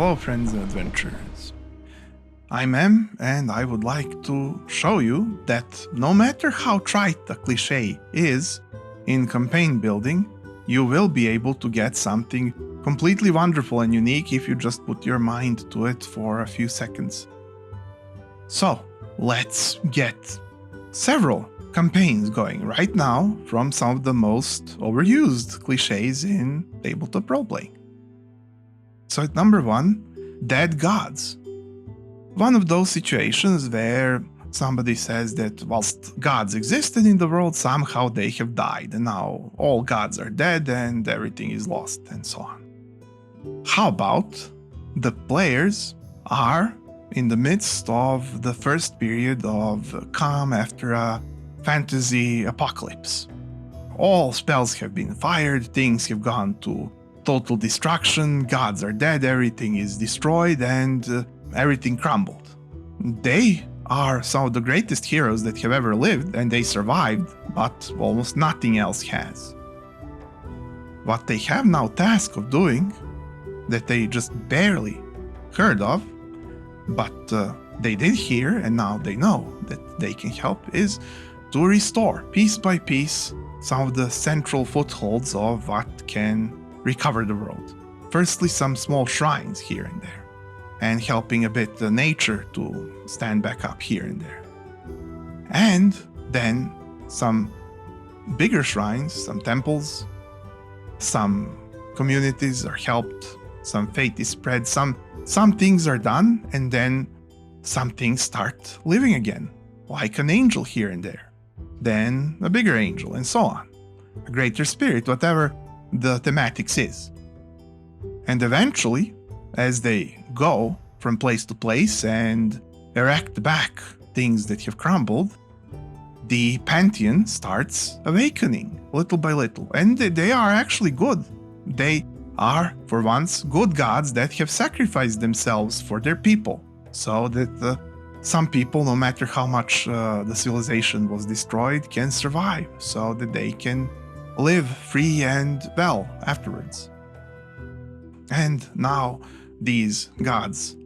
Hello friends and adventurers. I'm Em, and I would like to show you that no matter how trite a cliche is, in campaign building, you will be able to get something completely wonderful and unique if you just put your mind to it for a few seconds. So, let's get several campaigns going right now from some of the most overused cliches in tabletop role-playing. So at number 1, dead gods. One of those situations where somebody says that whilst gods existed in the world, somehow they have died, and now all gods are dead and everything is lost, and so on. How about the players are in the midst of the first period of calm after a fantasy apocalypse? All spells have been fired, things have gone to total destruction, gods are dead, everything is destroyed, and everything crumbled. They are some of the greatest heroes that have ever lived, and they survived, but almost nothing else has. What they have now task of doing, that they just barely heard of, but they did hear and now they know that they can help, is to restore piece by piece some of the central footholds of what can recover the world. Firstly, some small shrines here and there, and helping a bit the nature to stand back up here and there. And then some bigger shrines, some temples, some communities are helped, some fate is spread, some things are done, and then some things start living again, like an angel here and there, then a bigger angel, and so on. A greater spirit, whatever the thematics is. And eventually, as they go from place to place and erect back things that have crumbled, the pantheon starts awakening little by little. And they are actually good. They are, for once, good gods that have sacrificed themselves for their people, so that some people, no matter how much the civilization was destroyed, can survive, so that they can live free and well afterwards. And now these gods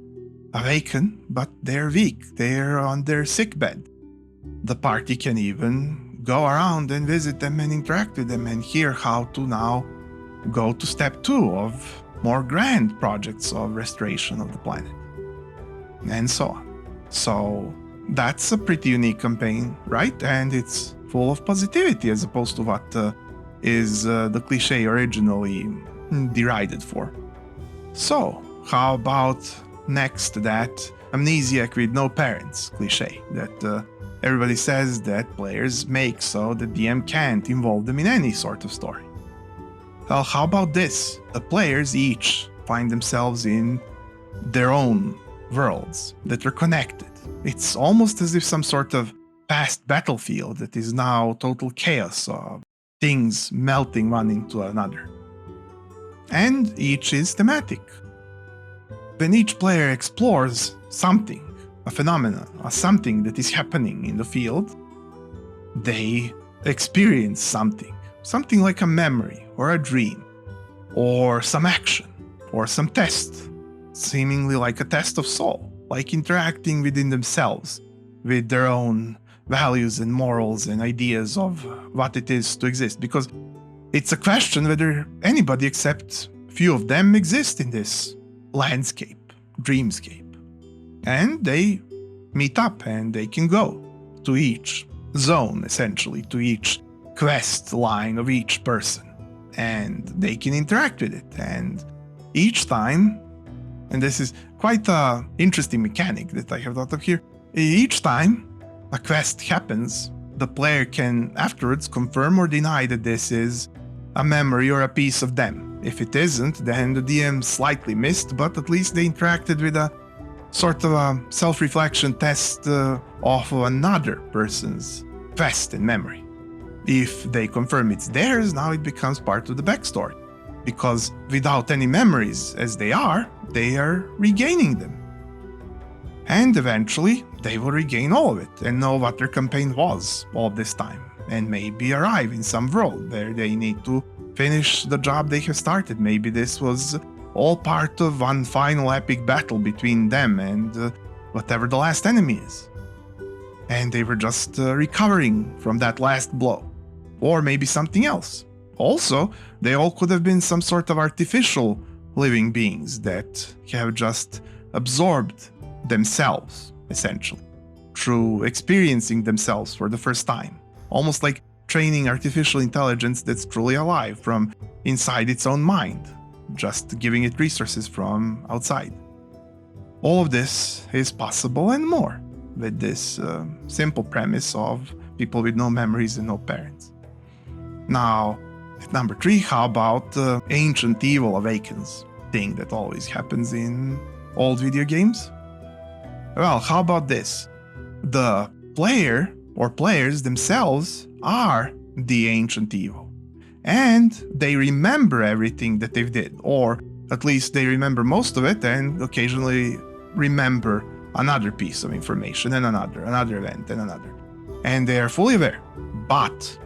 awaken, but they're weak, they're on their sickbed. The party can even go around and visit them and interact with them and hear how to now go to step 2 of more grand projects of restoration of the planet, and so on. So that's a pretty unique campaign, right? And it's full of positivity as opposed to what is the cliche originally derided for. So, how about next that amnesiac with no parents cliche that everybody says that players make so that DM can't involve them in any sort of story? Well, how about this? The players each find themselves in their own worlds that are connected. It's almost as if some sort of past battlefield that is now total chaos of things melting one into another. And each is thematic. When each player explores something, a phenomenon, or something that is happening in the field, they experience something like a memory or a dream, or some action, or some test, seemingly like a test of soul, like interacting within themselves, with their own values and morals and ideas of what it is to exist, because it's a question whether anybody except few of them exist in this landscape, dreamscape. And they meet up and they can go to each zone, essentially, to each quest line of each person, and they can interact with it. And each time, and this is quite an interesting mechanic that I have thought of here, each time a quest happens, the player can afterwards confirm or deny that this is a memory or a piece of them. If it isn't, then the DM slightly missed, but at least they interacted with a sort of a self-reflection test of another person's quest and memory. If they confirm it's theirs, now it becomes part of the backstory, because without any memories as they are regaining them. And eventually, they will regain all of it and know what their campaign was all this time, and maybe arrive in some world where they need to finish the job they have started. Maybe this was all part of one final epic battle between them and whatever the last enemy is. And they were just recovering from that last blow. Or maybe something else. Also, they all could have been some sort of artificial living beings that have just absorbed themselves, essentially, through experiencing themselves for the first time. Almost like training artificial intelligence that's truly alive from inside its own mind, just giving it resources from outside. All of this is possible and more with this simple premise of people with no memories and no parents. Now, at number 3, how about ancient evil awakens thing that always happens in old video games? Well, how about this? The player or players themselves are the ancient evil, and they remember everything that they did, or at least they remember most of it and occasionally remember another piece of information and another event and another. And they are fully aware. But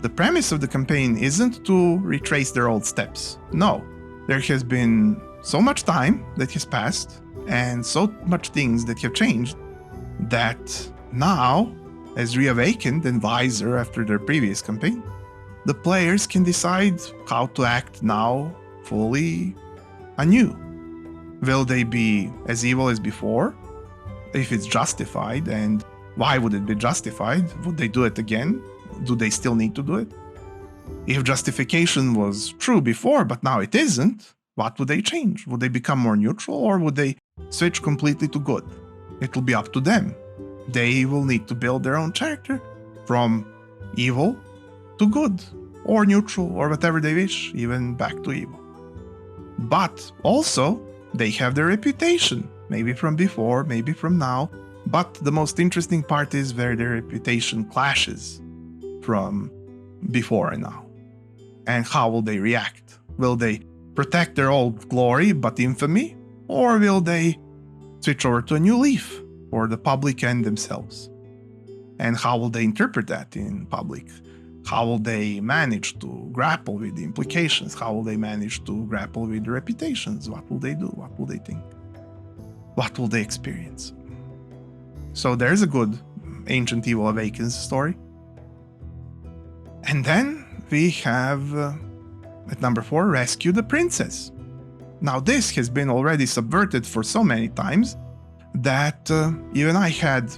the premise of the campaign isn't to retrace their old steps. No, there has been so much time that has passed and so much things that have changed that now, as reawakened and wiser after their previous campaign, the players can decide how to act now fully anew. Will they be as evil as before? If it's justified, and why would it be justified? Would they do it again? Do they still need to do it? If justification was true before, but now it isn't, what would they change? Would they become more neutral, or would they switch completely to good? It'll be up to them. They will need to build their own character from evil to good, or neutral, or whatever they wish, even back to evil. But also, they have their reputation, maybe from before, maybe from now, but the most interesting part is where their reputation clashes from before and now. And how will they react? Will they protect their old glory but infamy? Or will they switch over to a new leaf for the public and themselves? And how will they interpret that in public? How will they manage to grapple with the implications? How will they manage to grapple with the reputations? What will they do? What will they think? What will they experience? So there's a good Ancient Evil Awakens story. And then we have, at number 4, Rescue the Princess. Now this has been already subverted for so many times that even I had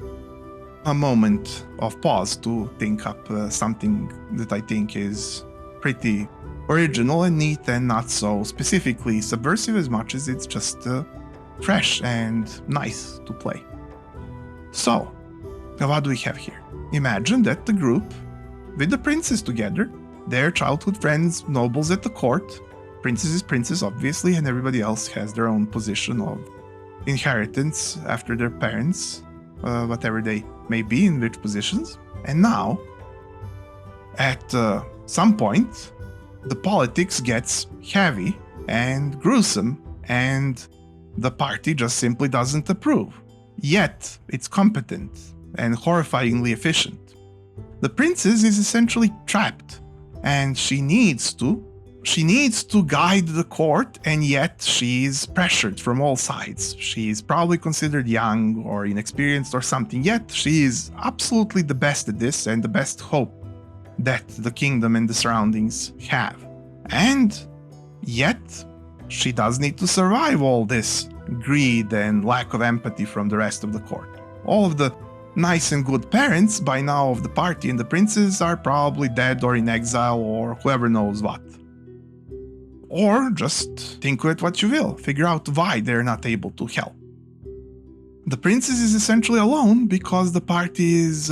a moment of pause to think up something that I think is pretty original and neat and not so specifically subversive as much as it's just fresh and nice to play. So, what do we have here? Imagine that the group, with the princess together, their childhood friends, nobles at the court, princess is princess obviously, and everybody else has their own position of inheritance after their parents, whatever they may be in which positions. And now, at some point, the politics gets heavy and gruesome, and the party just simply doesn't approve. Yet, it's competent and horrifyingly efficient. The princess is essentially trapped, and she needs to guide the court, and yet she's pressured from all sides. She's probably considered young or inexperienced or something, yet she is absolutely the best at this and the best hope that the kingdom and the surroundings have. And yet, she does need to survive all this greed and lack of empathy from the rest of the court. All of the nice and good parents by now of the party and the princess are probably dead or in exile or whoever knows what. Or just think of it what you will, figure out why they're not able to help. The princess is essentially alone because the party is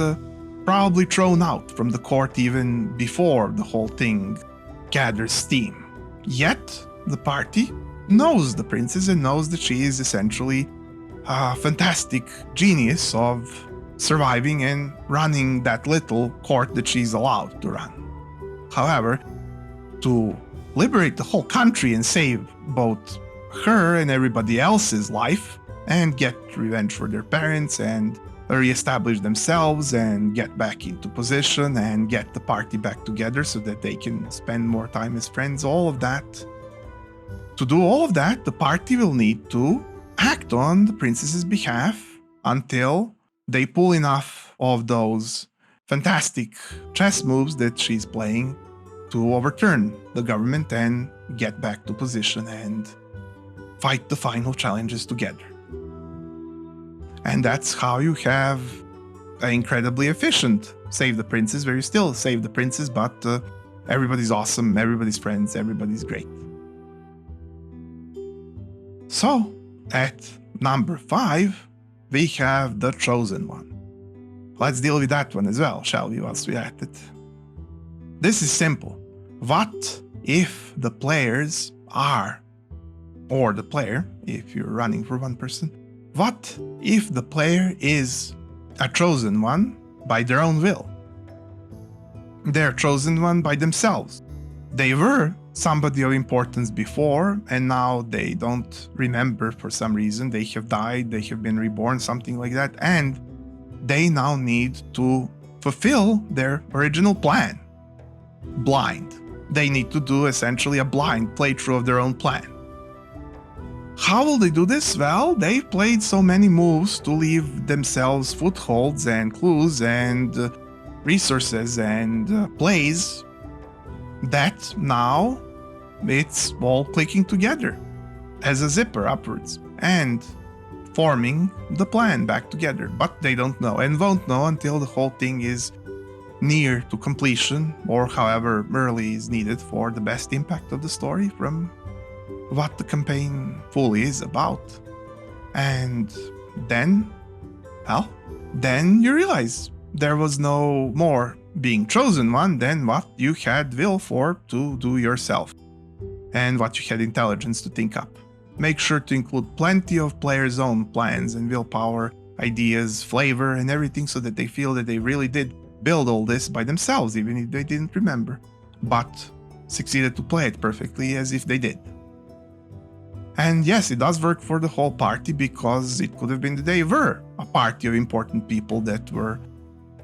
probably thrown out from the court even before the whole thing gathers steam. Yet, the party knows the princess and knows that she is essentially a fantastic genius of surviving and running that little court that she's allowed to run. However, to liberate the whole country and save both her and everybody else's life, and get revenge for their parents and reestablish themselves and get back into position and get the party back together so that they can spend more time as friends, all of that, To do all of that, the party will need to act on the princess's behalf until they pull enough of those fantastic chess moves that she's playing to overturn the government and get back to position and fight the final challenges together. And that's how you have an incredibly efficient Save the Princess, where you still save the princess, but everybody's awesome, everybody's friends, everybody's great. So, at number 5, we have The Chosen One. Let's deal with that one as well, shall we, whilst we're at it. This is simple. What if the players are, or the player, if you're running for one person, what if the player is a chosen one by their own will? They're chosen one by themselves. They were somebody of importance before, and now they don't remember for some reason. They have died, they have been reborn, something like that, and they now need to fulfill their original plan. Blind. They need to do essentially a blind playthrough of their own plan. How will they do this? Well, they've played so many moves to leave themselves footholds and clues and resources and plays that now it's all clicking together as a zipper upwards and forming the plan back together. But they don't know and won't know until the whole thing is near to completion, or however early is needed for the best impact of the story from what the campaign fully is about. And then, well, then you realize there was no more being chosen one than what you had will for to do yourself, and what you had intelligence to think up. Make sure to include plenty of players' own plans and willpower, ideas, flavor, and everything so that they feel that they really did build all this by themselves, even if they didn't remember, but succeeded to play it perfectly as if they did. And yes, it does work for the whole party, because it could have been that they were a party of important people that were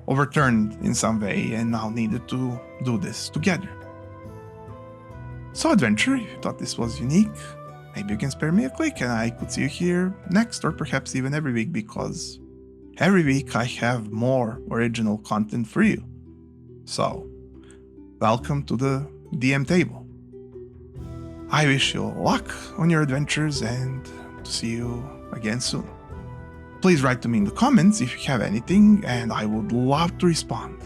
overturned in some way and now needed to do this together. So adventure, if you thought this was unique, maybe you can spare me a click and I could see you here next, or perhaps even every week, because every week I have more original content for you. So, welcome to the DM table. I wish you luck on your adventures and to see you again soon. Please write to me in the comments if you have anything, and I would love to respond.